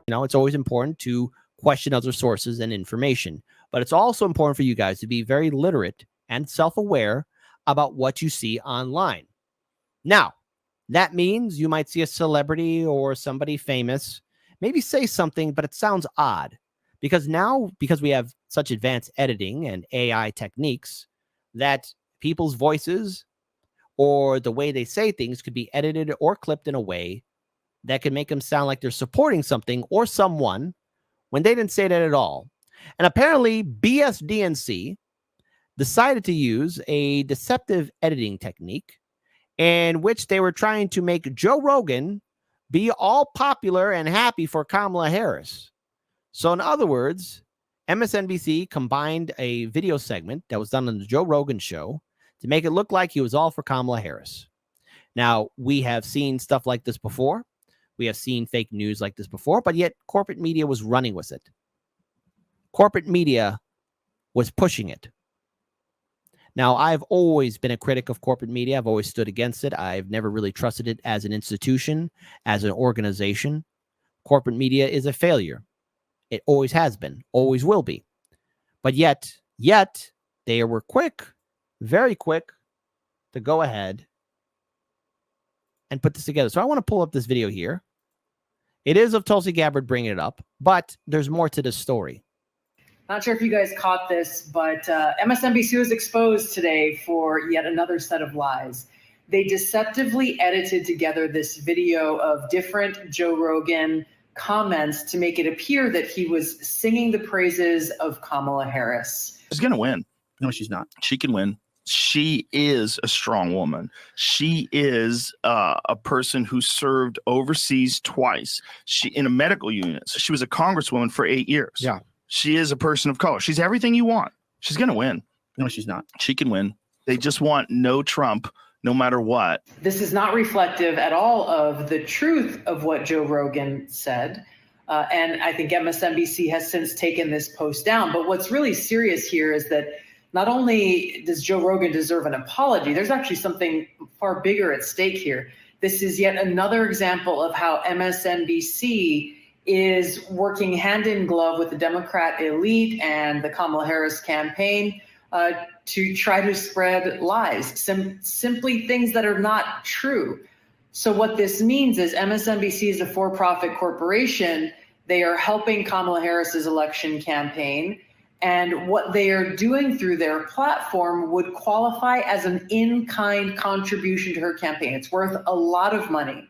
It's always important to question other sources and information, but it's also important for you guys to be very literate and self-aware about what you see online. Now, that means you might see a celebrity or somebody famous maybe say something, but it sounds odd because we have such advanced editing and AI techniques, that people's voices or the way they say things could be edited or clipped in a way that can make them sound like they're supporting something or someone when they didn't say that at all. And apparently BSDNC decided to use a deceptive editing technique in which they were trying to make Joe Rogan be all popular and happy for Kamala Harris. So in other words, MSNBC combined a video segment that was done on the Joe Rogan show to make it look like he was all for Kamala Harris. Now, we have seen stuff like this before. We have seen fake news like this before, but yet corporate media was running with it. Corporate media was pushing it. Now, I've always been a critic of corporate media. I've always stood against it. I've never really trusted it as an institution, as an organization. Corporate media is a failure. It always has been, always will be. But yet they were quick, very quick, to go ahead and put this together. So I want to pull up this video here. It is of Tulsi Gabbard bringing it up, but there's more to this story. Not sure if you guys caught this, but MSNBC was exposed today for yet another set of lies. They deceptively edited together this video of different Joe Rogan comments to make it appear that he was singing the praises of Kamala Harris. She's going to win. No, she's not. She can win. She is a strong woman. She is a person who served overseas twice. She in a medical unit. She was a congresswoman for 8 years. Yeah. She is a person of color. She's everything you want. She's going to win. No, she's not. She can win. They just want no Trump, no matter what. This is not reflective at all of the truth of what Joe Rogan said. And I think MSNBC has since taken this post down. But what's really serious here is that not only does Joe Rogan deserve an apology, there's actually something far bigger at stake here. This is yet another example of how MSNBC is working hand in glove with the Democrat elite and the Kamala Harris campaign to try to spread lies, simply things that are not true. So what this means is MSNBC is a for-profit corporation. They are helping Kamala Harris's election campaign. And what they are doing through their platform would qualify as an in-kind contribution to her campaign. It's worth a lot of money.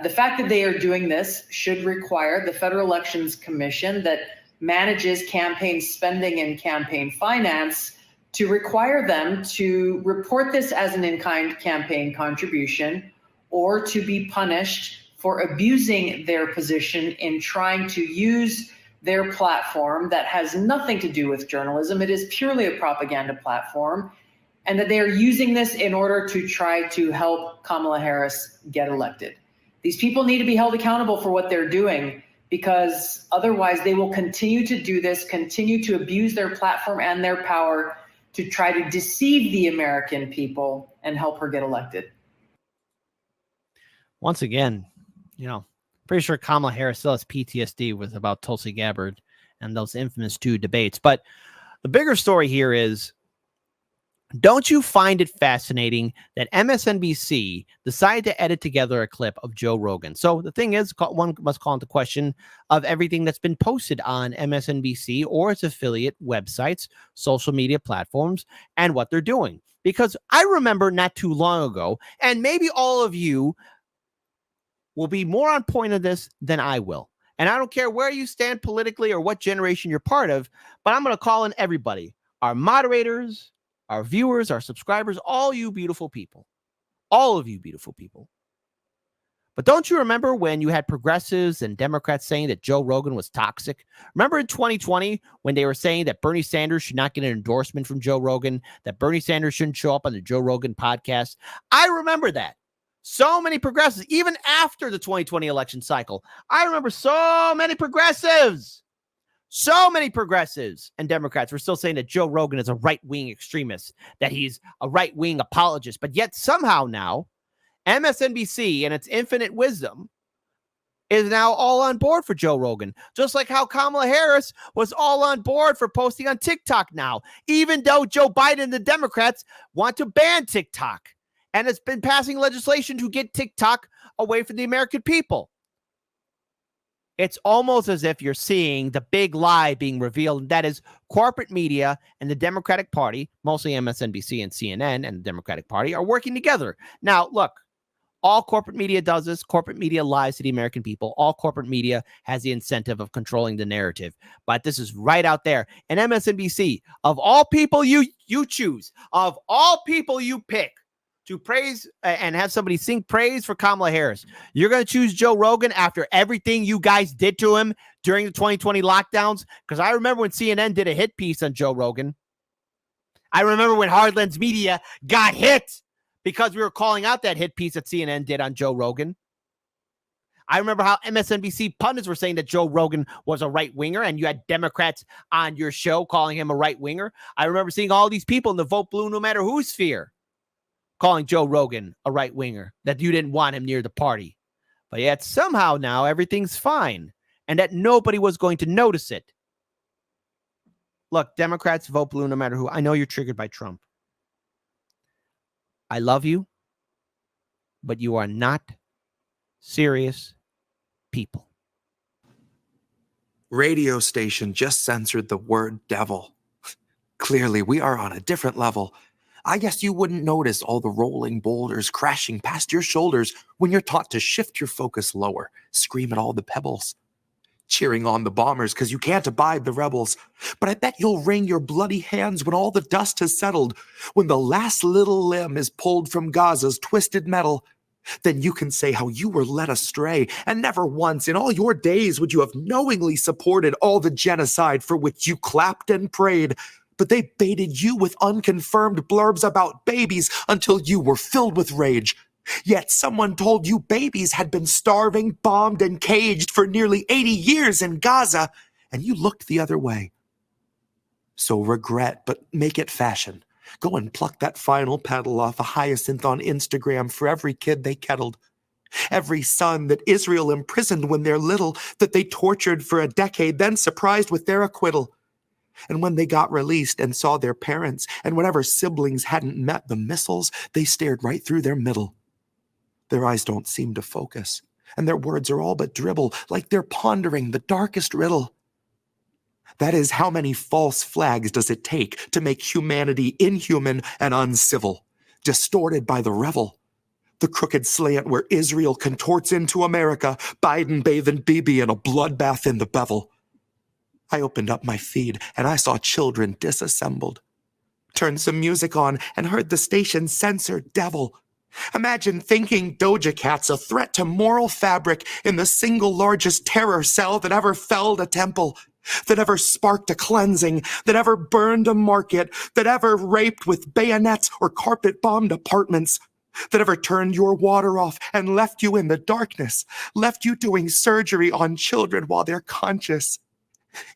The fact that they are doing this should require the Federal Elections Commission that manages campaign spending and campaign finance to require them to report this as an in-kind campaign contribution or to be punished for abusing their position in trying to use their platform that has nothing to do with journalism. It is purely a propaganda platform, and that they are using this in order to try to help Kamala Harris get elected. These people need to be held accountable for what they're doing, because otherwise they will continue to do this, continue to abuse their platform and their power to try to deceive the American people and help her get elected. Once again, pretty sure Kamala Harris still has PTSD with about Tulsi Gabbard and those infamous 2 debates. But the bigger story here is, don't you find it fascinating that MSNBC decided to edit together a clip of Joe Rogan? So the thing is, one must call into question of everything that's been posted on MSNBC or its affiliate websites, social media platforms, and what they're doing. Because I remember not too long ago, and maybe all of you will be more on point of this than I will. And I don't care where you stand politically or what generation you're part of, but I'm going to call in everybody, our moderators, our viewers, our subscribers, all you beautiful people, all of you beautiful people. But don't you remember when you had progressives and Democrats saying that Joe Rogan was toxic? Remember in 2020 when they were saying that Bernie Sanders should not get an endorsement from Joe Rogan, that Bernie Sanders shouldn't show up on the Joe Rogan podcast? I remember that. So many progressives, even after the 2020 election cycle, I remember so many progressives and Democrats were still saying that Joe Rogan is a right-wing extremist, that he's a right-wing apologist. But yet somehow now, MSNBC, in its infinite wisdom, is now all on board for Joe Rogan, just like how Kamala Harris was all on board for posting on TikTok now, even though Joe Biden and the Democrats want to ban TikTok. And it's been passing legislation to get TikTok away from the American people. It's almost as if you're seeing the big lie being revealed. And that is corporate media and the Democratic Party, mostly MSNBC and CNN and the Democratic Party, are working together. Now, look, all corporate media does this. Corporate media lies to the American people. All corporate media has the incentive of controlling the narrative. But this is right out there. And MSNBC, of all people you choose, of all people you pick to praise and have somebody sing praise for Kamala Harris, you're going to choose Joe Rogan after everything you guys did to him during the 2020 lockdowns? Because I remember when CNN did a hit piece on Joe Rogan. I remember when Hardlands Media got hit because we were calling out that hit piece that CNN did on Joe Rogan. I remember how MSNBC pundits were saying that Joe Rogan was a right-winger, and you had Democrats on your show calling him a right-winger. I remember seeing all these people in the vote blue no matter who sphere calling Joe Rogan a right-winger, that you didn't want him near the party. But yet somehow now everything's fine, and that nobody was going to notice it. Look, Democrats vote blue no matter who. I know you're triggered by Trump. I love you, but you are not serious people. Radio station just censored the word devil. Clearly, we are on a different level. I guess you wouldn't notice all the rolling boulders crashing past your shoulders when you're taught to shift your focus lower, scream at all the pebbles, cheering on the bombers because you can't abide the rebels. But I bet you'll wring your bloody hands when all the dust has settled, when the last little limb is pulled from Gaza's twisted metal. Then you can say how you were led astray, and never once in all your days would you have knowingly supported all the genocide for which you clapped and prayed. But they baited you with unconfirmed blurbs about babies until you were filled with rage. Yet someone told you babies had been starving, bombed, and caged for nearly 80 years in Gaza, and you looked the other way. So regret, but make it fashion. Go and pluck that final petal off a hyacinth on Instagram for every kid they kettled. Every son that Israel imprisoned when they're little, that they tortured for a decade, then surprised with their acquittal. And when they got released and saw their parents, and whatever siblings hadn't met the missiles, they stared right through their middle. Their eyes don't seem to focus, and their words are all but dribble, like they're pondering the darkest riddle. That is, how many false flags does it take to make humanity inhuman and uncivil, distorted by the revel? The crooked slant where Israel contorts into America, Biden bathing Bibi in a bloodbath in the bevel. I opened up my feed and I saw children disassembled. Turned some music on and heard the station censor devil. Imagine thinking Doja Cat's a threat to moral fabric in the single largest terror cell that ever felled a temple, that ever sparked a cleansing, that ever burned a market, that ever raped with bayonets or carpet-bombed apartments, that ever turned your water off and left you in the darkness, left you doing surgery on children while they're conscious.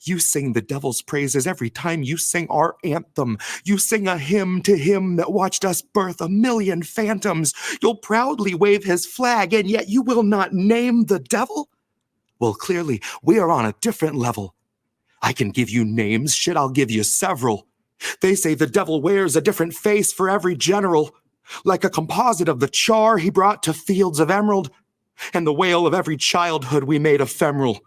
You sing the devil's praises every time you sing our anthem. You sing a hymn to him that watched us birth a million phantoms. You'll proudly wave his flag, and yet you will not name the devil? Well, clearly, we are on a different level. I can give you names, shit, I'll give you several. They say the devil wears a different face for every general, like a composite of the char he brought to fields of emerald, and the wail of every childhood we made ephemeral.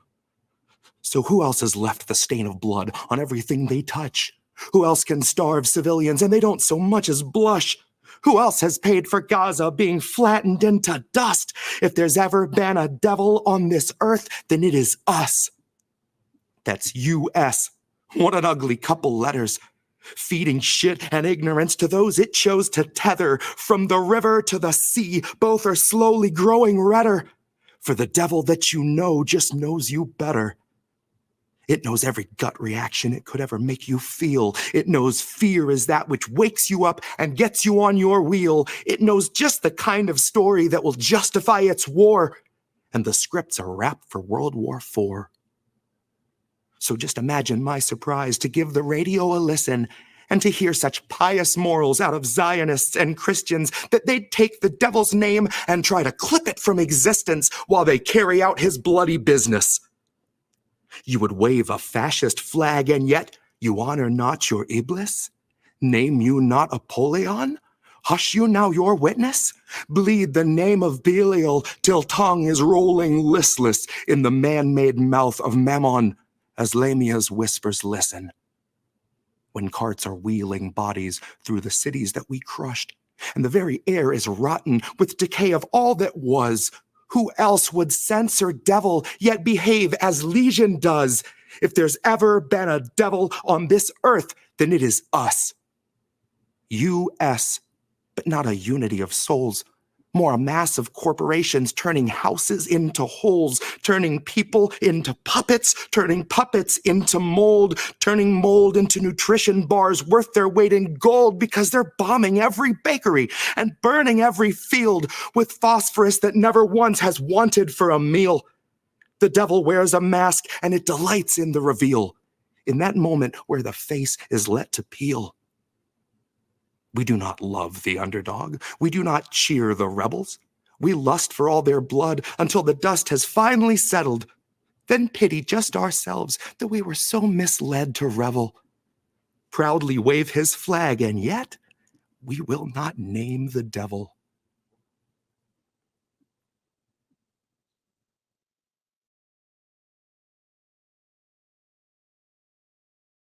So who else has left the stain of blood on everything they touch? Who else can starve civilians and they don't so much as blush? Who else has paid for Gaza being flattened into dust? If there's ever been a devil on this earth, then it is us. That's U.S. What an ugly couple letters. Feeding shit and ignorance to those it chose to tether. From the river to the sea, both are slowly growing redder. For the devil that you know just knows you better. It knows every gut reaction it could ever make you feel. It knows fear is that which wakes you up and gets you on your wheel. It knows just the kind of story that will justify its war. And the scripts are wrapped for World War IV. So just imagine my surprise to give the radio a listen And to hear such pious morals out of Zionists and Christians that they'd take the devil's name and try to clip it from existence while they carry out his bloody business. You would wave a fascist flag, and yet you honor not your Iblis? Name you not Apollyon? Hush you now your witness? Bleed the name of Belial till tongue is rolling listless in the man-made mouth of Mammon as Lamia's whispers listen. When carts are wheeling bodies through the cities that we crushed, and the very air is rotten with decay of all that was, who else would censor devil yet behave as Legion does? If there's ever been a devil on this earth, then it is us. U.S., but not a unity of souls. More a mass of corporations turning houses into holes, turning people into puppets, turning puppets into mold, turning mold into nutrition bars worth their weight in gold because they're bombing every bakery and burning every field with phosphorus that never once has wanted for a meal. The devil wears a mask and it delights in the reveal, in that moment where the face is let to peel. We do not love the underdog. We do not cheer the rebels. We lust for all their blood until the dust has finally settled. Then pity just ourselves that we were so misled to revel. Proudly wave his flag, and yet we will not name the devil.